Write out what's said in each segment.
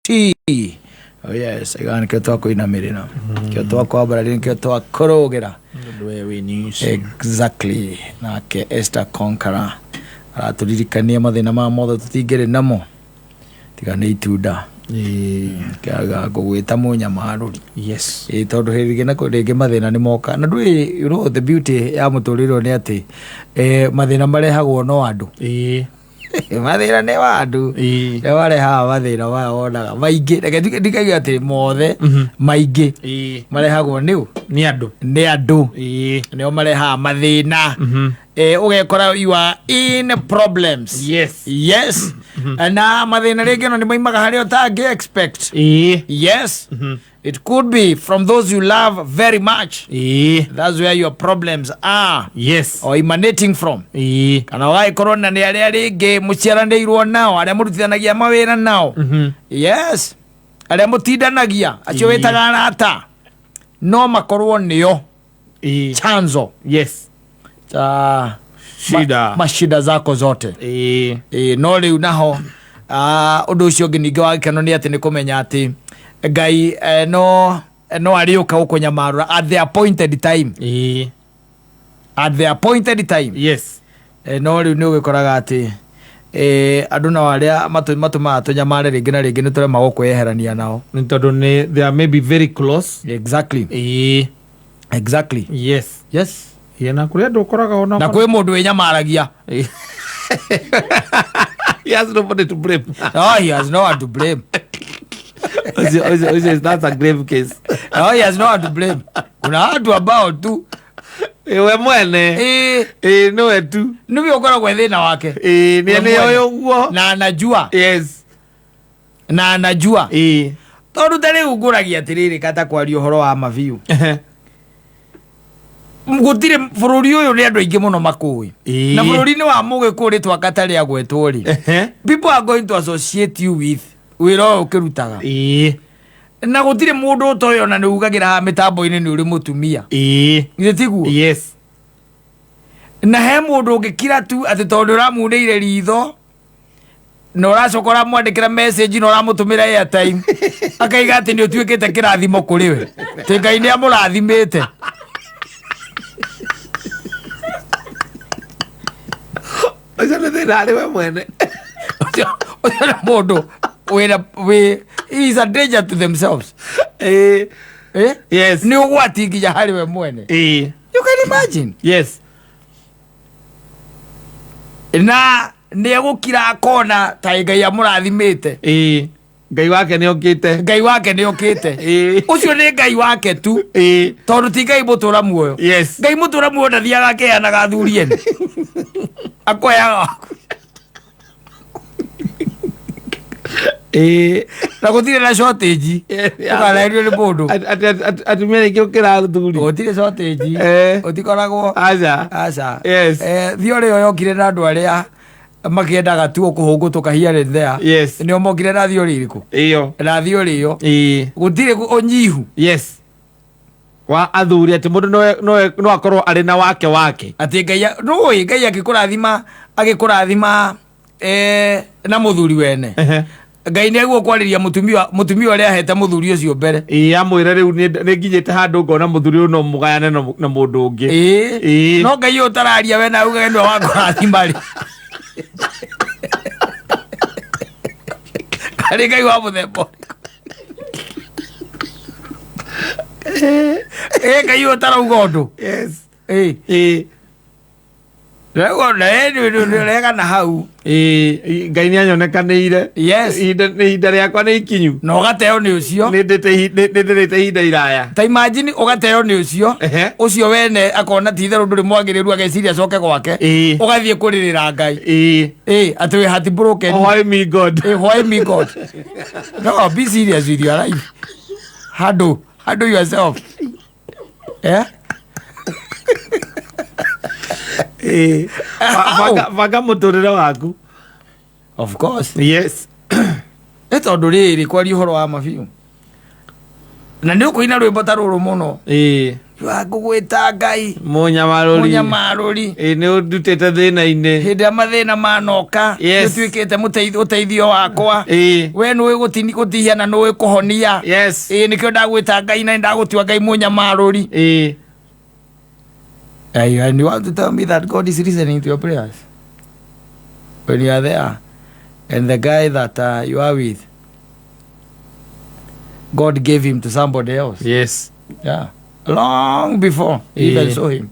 T. Oh yes, again kyoto ko inamirina. Kyoto ko abaralin kyoto korogera. Exactly. Na ke Esther Conqueror. Aturirikania mathina ma mothe tutingere namo. Tiga ni itunda. Kaga kugwita munyamaruri. Yes. Tondu hirige na kurege mathina ni moka. Na ndui, you know, the beauty ya muturiro ni ati mathina marehagwo no andu. Mathina ne wandu ne wareha mathina waonaga maingi ndikagia ati mothe maingi marehagwo ni andu nio mareha mathina ugekora you are in problems. Yes. Na mathina rege no ni maimaga hari utangi expect. Yes. It could be from those you love very much. That's where your problems are. Yes. Or emanating from. Kana wai corona ni aria ringi muciaranirwo nao aria murutithanagia mawira nao. Yes. Aria mutindanagia acio witaga arata no makorwo nio chanzo. Yes. Shida mashida zako zote. No riu naho undu ucio ngi ningi wa gikeno ni ati ni kumenya ati Ngai no ariuka ukunyamarura at the appointed time. At the appointed time. Yes. No riu ni ugikoraga ati andu na waria matuma tunyamare ringi na ringi ni turema gukweherania nao ni tondu ni they are maybe very close. Exactly. Exactly. Yes. Na kuri andu ukoraga ona na kwi mundu winyamaragia. He has nobody to blame. Oh, he has no one to blame. That's a grave case. Oh, he has no one to blame. Kuna watu ambao tu we mwene no tu niwe ukoragwo thina wake ni oyo guo na anajua. Yes. Na anajua. Tondu tari unguragia atiriri kata kwaria uhoro wa maviu. Mgutire bururi uyu ni andu aingi muno makui na bururi ni wa mugikuri twakatari agwetwo ri people are going to associate you with wiro ukirutaga na gutire mundu utoyo na ni ugagira mitambo-ini ni uri mutumia githe tiguo. Yes. Na he mundu ungikira tu ati tondu ramundeire ritho na uracokora mwandikira message na uramutumira airtime akaiga ati ni utuikite kirathimo kuri we ti Ngai ni amurathimite. Ojo ni thina we mwene. Ojo mundu we is a danger to themselves. Yes. Ni ugwati nginya hari we mwene. You can imagine. Yes. Na ni egukira kona ta Ngai amurathimite. Ngai wake ni okite. Ngai wake ni okite. Ucio ni Ngai wake tu. Tondu ti Ngai mutura muoyo. Yes. Ngai mutura muoyo ndathiaga keanaga thurieni. Akoya na gutire na shortage ukarario ni mundu atumia ni kiukira thuri gutire shortage utikoragwo aca. Yes. Thiore yo yokire na andu aria makiendaga tu kuhungutuka here and there. Yes. Ni omokire na thiori iriku iyo na thiori iyo gutire onyihu. Yes. Wa athuri ati mundu no akorwo ari na wake ati Ngai agikurathima na muthuri wene. Ngai ni aguo kwariria mutumia uria ahete muthuri ucio mbere. Amwire riu ni nginyite handu ngona muthuri no mugayane na mundu ungi. No Ngai utararia we na uga ndo wakurathima ri. Ari Ngai wa muthemba. Ngai utarauga undu. Yes. Lego rega na hau. Ngai ni anyonekanire. Yes. Ihinda riakwa ni ikinyu. No gateo ni ucio. Ni ndete ihinda iraya. Ta imagine ugateo ni ucio. Ucio wene akona ti theru nduri mwagiriru ageciria coke gwake. Ugathie kuririra Ngai. Ati we heart broken. Why me God? Why me God? No, be serious with your life. Handle yourself. Vaga muturire waku. Of course. Yes. Tondu riri kwari uhoro wa mabiu na nä å kå ina rwä mbo ta rå rå må no ngå gwä ta Ngai må nyamarå nä å ndutä te thä na-inä hä ndä ya mathä na manoka nä tuä kä te å teithio wakwa we nä å gå tihia na nä å kå honia nä kä o ndagwä ta Ngai na ndagå tua Ngai må nyamarå ri. And you want to tell me that God is listening to your prayers when you are there and the guy that you are with, God gave him to somebody else. Yes. Yeah. Long before he even saw him.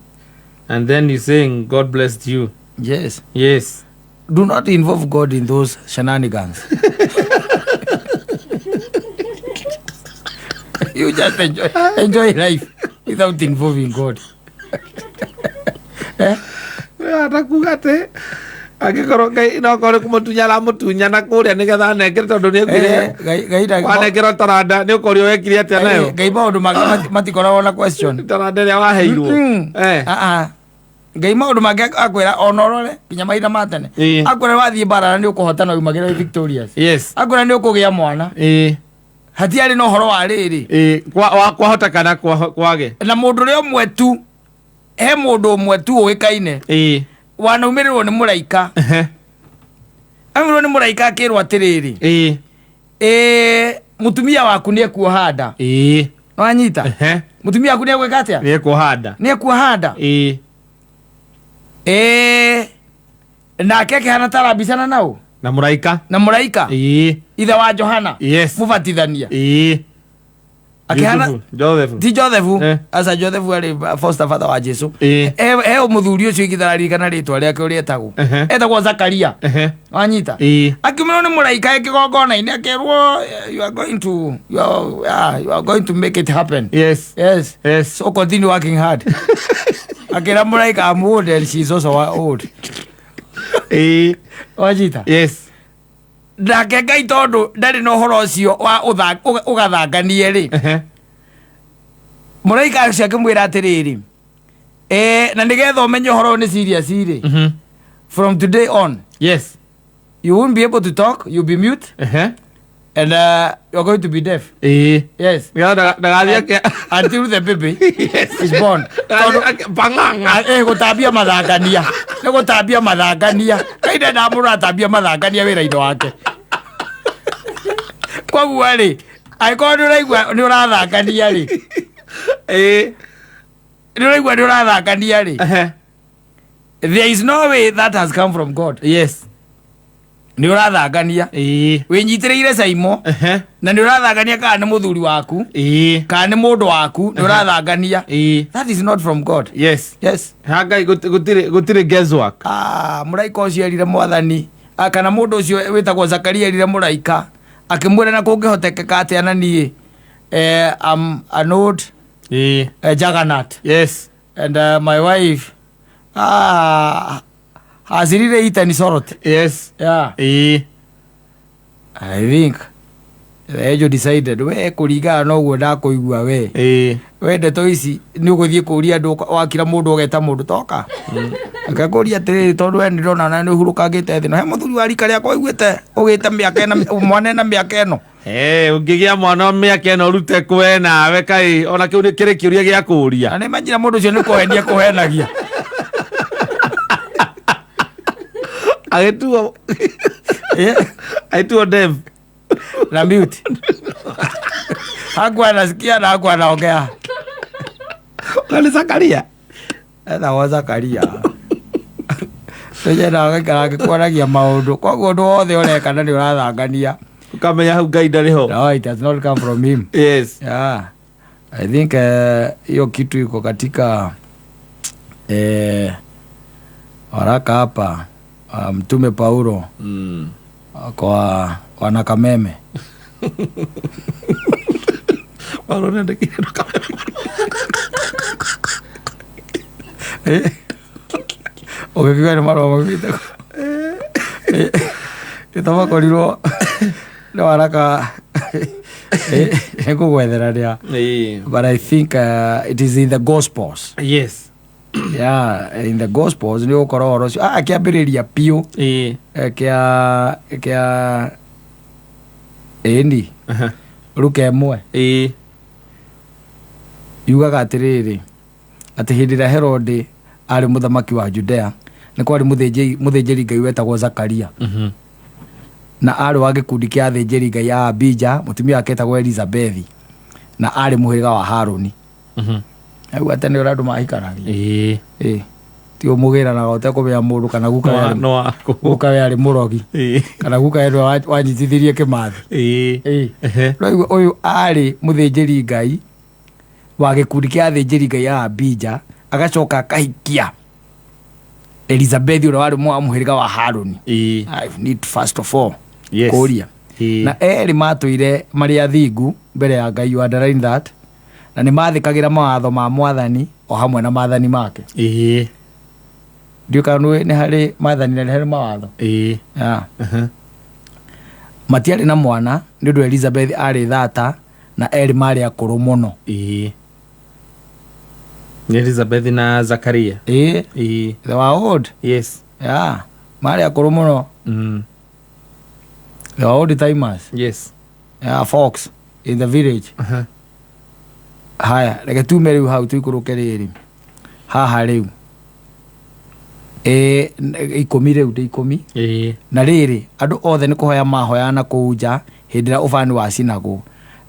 And then he's saying, God blessed you. Yes. Yes. Do not involve God in those shenanigans. You just enjoy life without involving God. Atakuga atä angĩkorwo Ngai no korwo kũmũtunya aramũtunyana kũrĩa nĩgetha anengere tondũ nĩekire wanengerwo taranda nĩ ũkorio wekire atĩa nayo. Ngai maũndũ mangĩ matikoragwo na question. Taranda ĩrĩa waheirwo Ngai maũndũ mangĩ akwĩra onorore nginya mahinda ma tene akwĩra wathiĩ mbara na nĩ ũkũhotana umagĩre victorious. Akwĩra nĩ ũkũgĩa mwana hatiarĩ na ũhoro wa rĩrĩ kwahota kana kwage na mũndũ ũrĩa ũmwe tu he mũndũ ũmwe tu ũĩkaine wanaumĩrĩrwo nĩ mũraika aumĩrĩrwo nĩ mũraika akĩrwo atĩrĩrĩ mũtumia waku nĩ ekuoha nda nĩwanyita mũtumia waku nĩ egwĩka atĩa nĩ ekuoha nda nake akĩhana ta arambicana naũ na mũraika ithe wa Johana mũbatithania akihana Joseph asa Joseph arĩ foster father wa Jesu he mũthuri ũcio igitharari kana rĩtwa rĩake ũrĩa etagwo Zakaria wanyita akiumĩrwo nĩ mũraika kĩgongona-inĩ akĩrwo you are going to make it happen. Yes. So continue working hard. Akĩra mũraika I'm old and she's also old. Wanyita nake Ngai tondũ ndarĩ na ũhoro ũcio wa ũgathanganie rĩ mũraika ũcio akĩmwĩra atĩrĩrĩ na nĩgetha ũmenye ũhoro nĩ serious rĩ from today on you won't be able to talk, you'll be mute and you're going to be deaf. Yes. Until the baby is born. Gũtambia mathangania nĩ gũtambia mathangania kaida na mũndũ atambia mathangania wĩra-inĩ wake koguo rĩ angĩkorwo nĩ ũraigua nĩ ũrathangania rĩ nĩ ũraigua nĩ ũrathangania rĩ there is no way that has come from God. Nĩ ũrathangania wĩnyitĩrĩire caimo na nĩ ũrathangania kana nĩ mũthuri waku kana nĩ mũndũ waku nĩ ũrathangania that is not from God. Ngai gũtirĩ guesswork. Mũraika ũcio erire mwathani kana mũndũ ũcio wĩtagwo Zakaria erire mũraika akĩmwĩra na kũngĩhotekeka atĩa na niĩ I'm an old juggernaut and my wife has really eaten sorot. I think Ejo decided we kũringana na ũguo ndakũigua we ndeto ici nĩ ũgũthiĩ kũria andũ wakira mũndũ ũgeta mũndũ toka akakũria atĩrĩrĩ tondũ we nĩndĩrona na nĩ ũhurũkangĩte thĩ no he mũthuri wa rika rĩakwa ũiguĩte ũgĩte mĩaka ĩno mwana ena mĩaka ĩno ũngĩgĩa mwana mĩaka ĩno ũrute kwe nawe kaĩ ona kĩu nĩ kĩrĩ kĩũria gĩa kũria na nĩmanyira mũndũ ũcio nĩ kũhenia kũhenagia agĩtuo dev na mute hakuwa anasikia na hakuwa anaongea. Kani Zakaria wa Zakaria tũje na gĩkaragia maũndũ koguo ũndũ wothe ũreka na nĩ ũrathangania ũkamenya hau Ngai ndarĩ ho. No, it has not come from him. I think hiyo kitu iko katika waraka hapa Mtume Paulo kwa wanakameme ũgĩkiuga nĩ marũa maumĩte gĩtamakorirwo nĩ waraka nĩngũgwethera rĩa but I think it is in the Gospels. In the Gospels nĩ ũgũkorwo ũhoro ũcio akĩambĩrĩria piũ kĩa ĩni Luka 1 yugaga atiriri ati hindi ria Herode ari muthamaki wa Judea ni kwari muthĩnjĩri Ngai wetagwo Zakaria na ari wa gikundi kia athĩnjĩri Ngai a Abija, mutumia wake etagwo Elizabeth na ari muhĩrĩga wa Haruni. Au atene ora andu mahikanagia ti umugira na gote kumenya mundu kana guka yari murogi kana guka yari wanyitithirie kimathi. Uyu ari muthĩnjĩri Ngai wa gikundi kia athĩnjĩri Ngai a Abija, agacoka akahikia Elizabeth ura wari muhĩrĩga wa Haruni. I need first of all kuria na eri matuire mari athingu mbere ya Ngai, you underline that, na ni mathikagira mawatho ma mwathani o hamwe na maathani make. Ndio kanwe ni hari maathani na hari mawatho. Matiari na mwana ni ndu Elizabeth ari thata na eri mari akuru muno. Elizabeth na Zakaria they were old. Yes. Mari akuru muno. They were old timers. Yes. Folks in the village. Haya, reke tume riu hau tuikuruke riri haha riu ikumi riu de ikumi na riri andu othe ni kuhoya mahoya na kuunja hindira ufani wa sinago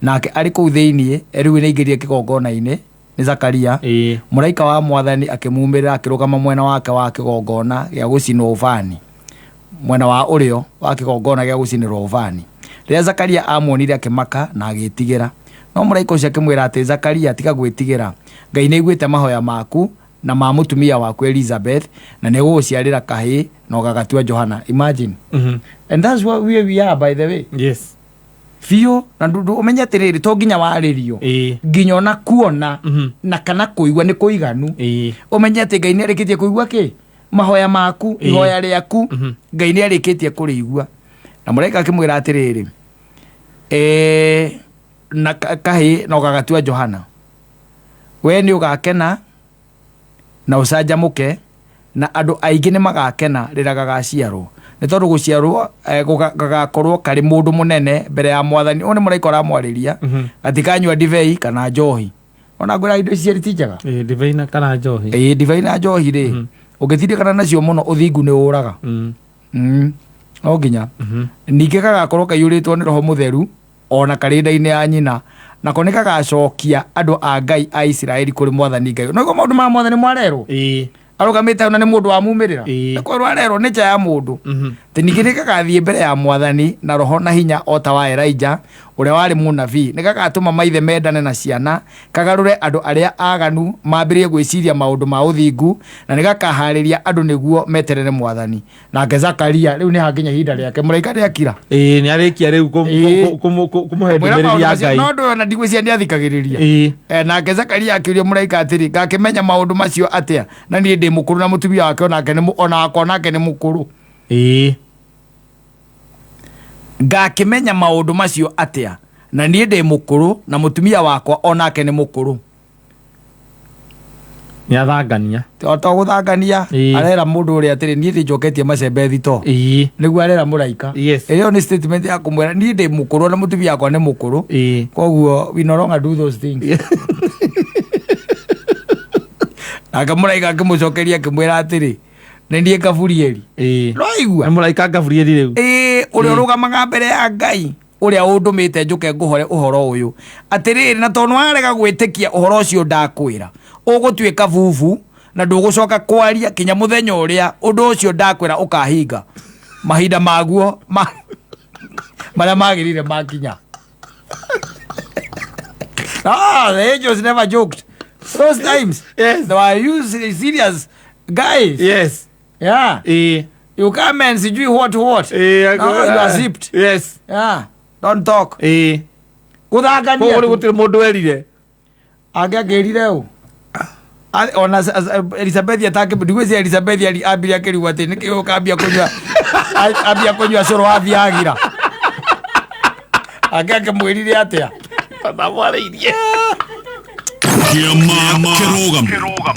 nake ari kuu thiini riu ni ingirie kigongona-ini ni Zakaria muraika wa mwathani akimumirira akirugama mwena wake wa kigongona gia gucinwo ufani, mwena wa urio wa kigongona gia gucinirwo ufani. Riria Zakaria amuonire akimaka na agitigira, no muraika ucio akimwira ati Zakaria tiga gwitigira, Ngai nĩaiguĩte mahoya maku na ma mutumia waku Elizabeth na nĩ gũgũciarĩra kahĩĩ na ũgagatua Johana. Imagine. And that's what we are, by the way. Yes. Fio na ndu umenya atiriri to nginya warĩrio nginya ona kuona na kana kuigua ni kuiganu. Umenya ati Ngai nĩarĩkĩtie kuigua ki mahoya maku, ihoya rĩaku Ngai nĩarĩkĩtie kũrĩigua. Na mũraika akĩmwĩra atiriri na kahĩĩ na ũgagatua Johana, we nĩ ũgakena na ũcanjamũke na andũ aingĩ nĩ magakena rĩrĩa gagaciarwo, nĩ tondũ gũciarwo gagakorwo karĩ mũndũ mũnene mbere ya mwathani. Ũyũ nĩ mũraika ũramwarĩria gatikanyua ndibei kana njohi. Ona ngwĩra indo ici ti njega. Ndibei na kana njohi. Ndibei na njohi rĩ ũngĩtindĩkana nacio mũno ũthingu nĩ ũraga. No nginya ningĩ gagakorwo kaiyũrĩtwo nĩ Roho Mũtheru ona karĩ nda-inĩ ya nyina, nako nĩ gagacokia andũ a Ngai a Isiraeli kũrĩ mwathani Ngai. No maũndũ ma mwathani mwarerwo arugamite ona ni mundu wa mumirira ko rwarero ni nja ya mundu te ningĩ gagathiĩ mbere ya mwathani na roho na hinya o ta wa Elijah uria wari munabii. Nĩ gagatũma maithe mendane na ciana, kagarũre andũ arĩa aganu mambirie gwĩciria maũndũ ma ũthingu, na nĩ gakaharĩria andũ nĩguo meterere mwathani. Nake Zakaria rĩu nĩ hakinya ihinda rĩake, mũraika nĩakira nĩ arĩkia rĩu kũmũhe ndũmĩrĩri ya Ngai. No ndũ ona ndigwĩcia nĩathikagĩrĩria. Nake Zakaria akĩũria mũraika atĩrĩ, ngakĩmenya maũndũ macio atĩa na niĩ ndĩ mũkũrũ na mũtumia wake onake nĩ mũkũrũ. Ngakĩmenya maũndũ macio atĩa na niĩ ndĩ mũkũrũ na mũtumia wakwa onake nĩ mũkũrũ. Nĩ athangania to gũthangania, arera mũndũ ũrĩa atĩrĩ niĩ ndĩnjoketie macembe thito nĩguo arera mũraika. Ĩyo nĩ statement ya kũmwĩra niĩ ndĩ mũkũrũ na mũtumia wakwa nĩ mũkũrũ, koguo we no longer do those things. Nake mũraika akĩmũcokeria akĩmwĩra atĩrĩ nĩ niĩ Gaburieli. Raigua nĩ mũraika Gaburieli rĩu ũrĩa ũrũgamaga mbere ya Ngai, ũrĩa ũndũmĩte njũke ngũhore ũhoro ũyũ atĩrĩrĩ, na tondũ warega gwĩtĩkia ũhoro ũcio ndakwĩra ũgũtuĩka bubu na ndũgũcoka kwaria kinya mũthenya ũrĩa ũndũ ũcio ndakwĩra ũkahinga. Mahinda maguo marĩa magĩrĩire makinya. The angels never joked those times. They were serious guys. You come and sijui what now you are zipped. Don't talk. Kuthangania ko gũtirĩ mũndũ erire angĩagĩrire ũ ona Elizabeth ndigwĩciria Elizabeth ambirie akĩrigwo atĩ nĩkĩ ũkambia kũnyua cũrũ wa Viagra. Angĩakĩmwĩrire atĩa amwarĩirie Kĩama kĩrũgamo.